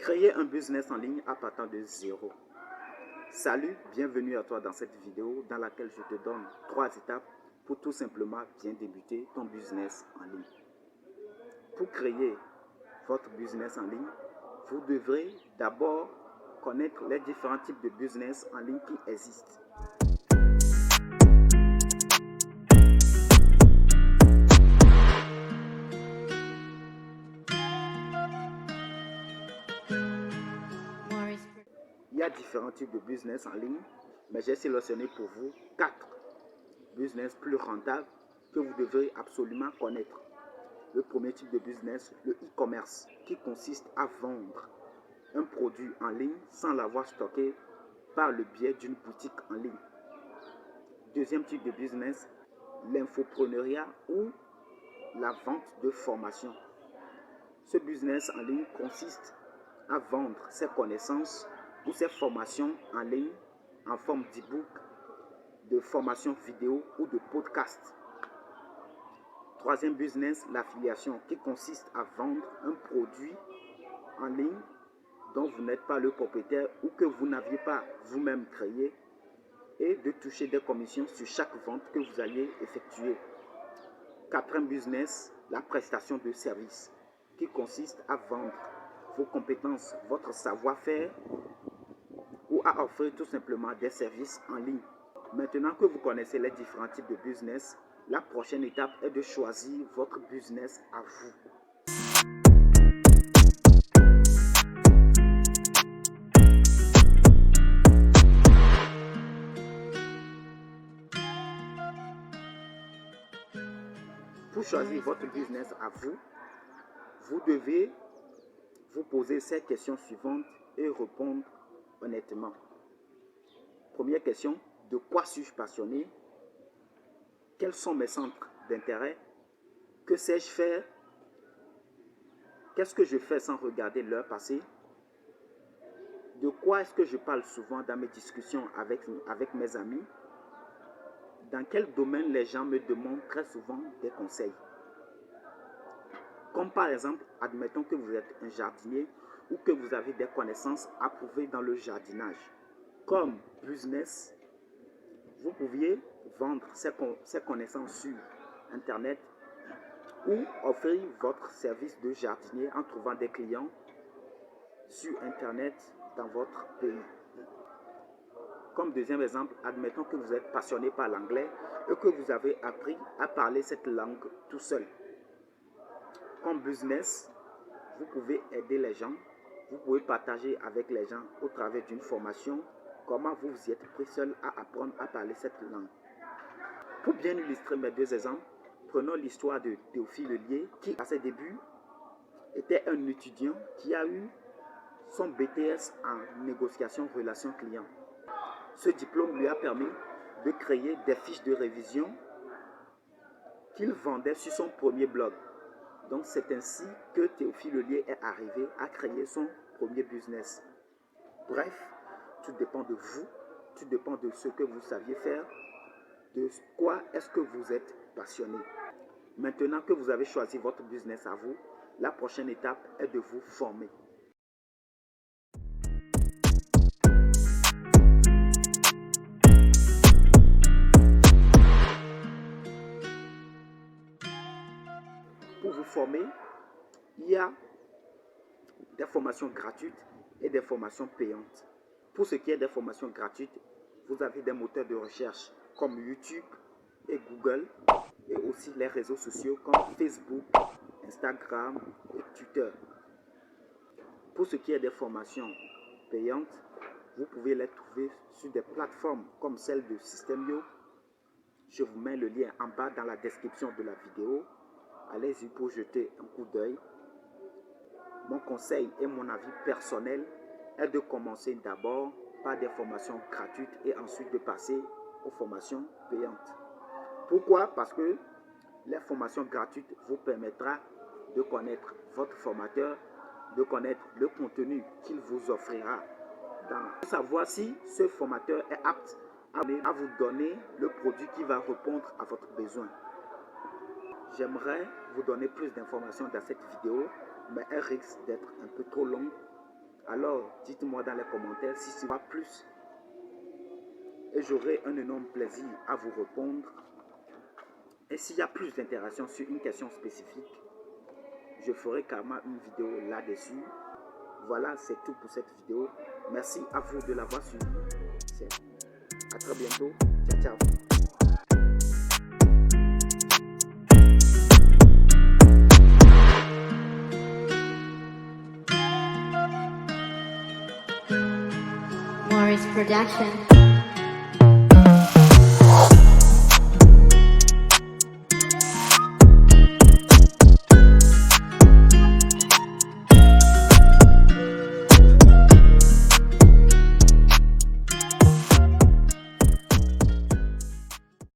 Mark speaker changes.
Speaker 1: Créer un business en ligne à partir de zéro. Salut, bienvenue à toi dans cette vidéo dans laquelle je te donne 3 étapes pour tout simplement bien débuter ton business en ligne. Pour créer votre business en ligne, vous devrez d'abord connaître les différents types de business en ligne qui existent. Il y a différents types de business en ligne, mais j'ai sélectionné pour vous 4 business plus rentables que vous devrez absolument connaître. Le premier type de business, le e-commerce, qui consiste à vendre un produit en ligne sans l'avoir stocké par le biais d'une boutique en ligne. Deuxième type de business, l'infopreneuriat ou la vente de formation. Ce business en ligne consiste à vendre ses connaissances ou ses formations en ligne en forme d'e-book, de formation vidéo ou de podcast. Troisième business, l'affiliation, qui consiste à vendre un produit en ligne dont vous n'êtes pas le propriétaire ou que vous n'aviez pas vous-même créé et de toucher des commissions sur chaque vente que vous allez effectuer. Quatrième business, la prestation de services, qui consiste à vendre vos compétences, votre savoir-faire ou à offrir tout simplement des services en ligne. Maintenant que vous connaissez les différents types de business, la prochaine étape est de choisir votre business à vous. Pour choisir votre business à vous, vous devez vous poser ces questions suivantes et répondre honnêtement. Première question, de quoi suis-je passionné? Quels sont mes centres d'intérêt? Que sais-je faire? Qu'est-ce que je fais sans regarder l'heure passée? De quoi est-ce que je parle souvent dans mes discussions avec mes amis? Dans quel domaine les gens me demandent très souvent des conseils? Comme par exemple, admettons que vous êtes un jardinier ou que vous avez des connaissances approuvées dans le jardinage. Comme business, vous pouviez vendre ces connaissances sur Internet ou offrir votre service de jardinier en trouvant des clients sur Internet dans votre pays. Comme deuxième exemple, admettons que vous êtes passionné par l'anglais et que vous avez appris à parler cette langue tout seul. Comme business, vous pouvez aider les gens, vous pouvez partager avec les gens au travers d'une formation comment vous vous y êtes pris seul à apprendre à parler cette langue. Pour bien illustrer mes deux exemples, prenons l'histoire de Théophile Lelier qui, à ses débuts, était un étudiant qui a eu son BTS en négociation relation client. Ce diplôme lui a permis de créer des fiches de révision qu'il vendait sur son premier blog. Donc c'est ainsi que Théophile Lelier est arrivé à créer son premier business. Bref, tout dépend de vous, tout dépend de ce que vous saviez faire, de quoi est-ce que vous êtes passionné. Maintenant que vous avez choisi votre business à vous, la prochaine étape est de vous former. Pour vous former, il y a des formations gratuites et des formations payantes. Pour ce qui est des formations gratuites, vous avez des moteurs de recherche comme YouTube et Google et aussi les réseaux sociaux comme Facebook, Instagram et Twitter. Pour ce qui est des formations payantes, vous pouvez les trouver sur des plateformes comme celle de System.io. Je vous mets le lien en bas dans la description de la vidéo. Allez-y pour jeter un coup d'œil. Mon conseil et mon avis personnel est de commencer d'abord par des formations gratuites et ensuite de passer aux formations payantes. Pourquoi? Parce que les formations gratuites vous permettront de connaître votre formateur, de connaître le contenu qu'il vous offrira, pour savoir si ce formateur est apte à vous donner le produit qui va répondre à votre besoin. J'aimerais vous donner plus d'informations dans cette vidéo, mais elle risque d'être un peu trop longue Alors, dites-moi dans les commentaires si ça va plus. Et j'aurai un énorme plaisir à vous répondre. Et s'il y a plus d'interaction sur une question spécifique, je ferai carrément une vidéo là-dessus. Voilà, c'est tout pour cette vidéo. Merci à vous de l'avoir suivi. À très bientôt. Ciao, ciao.
Speaker 2: Morris Production.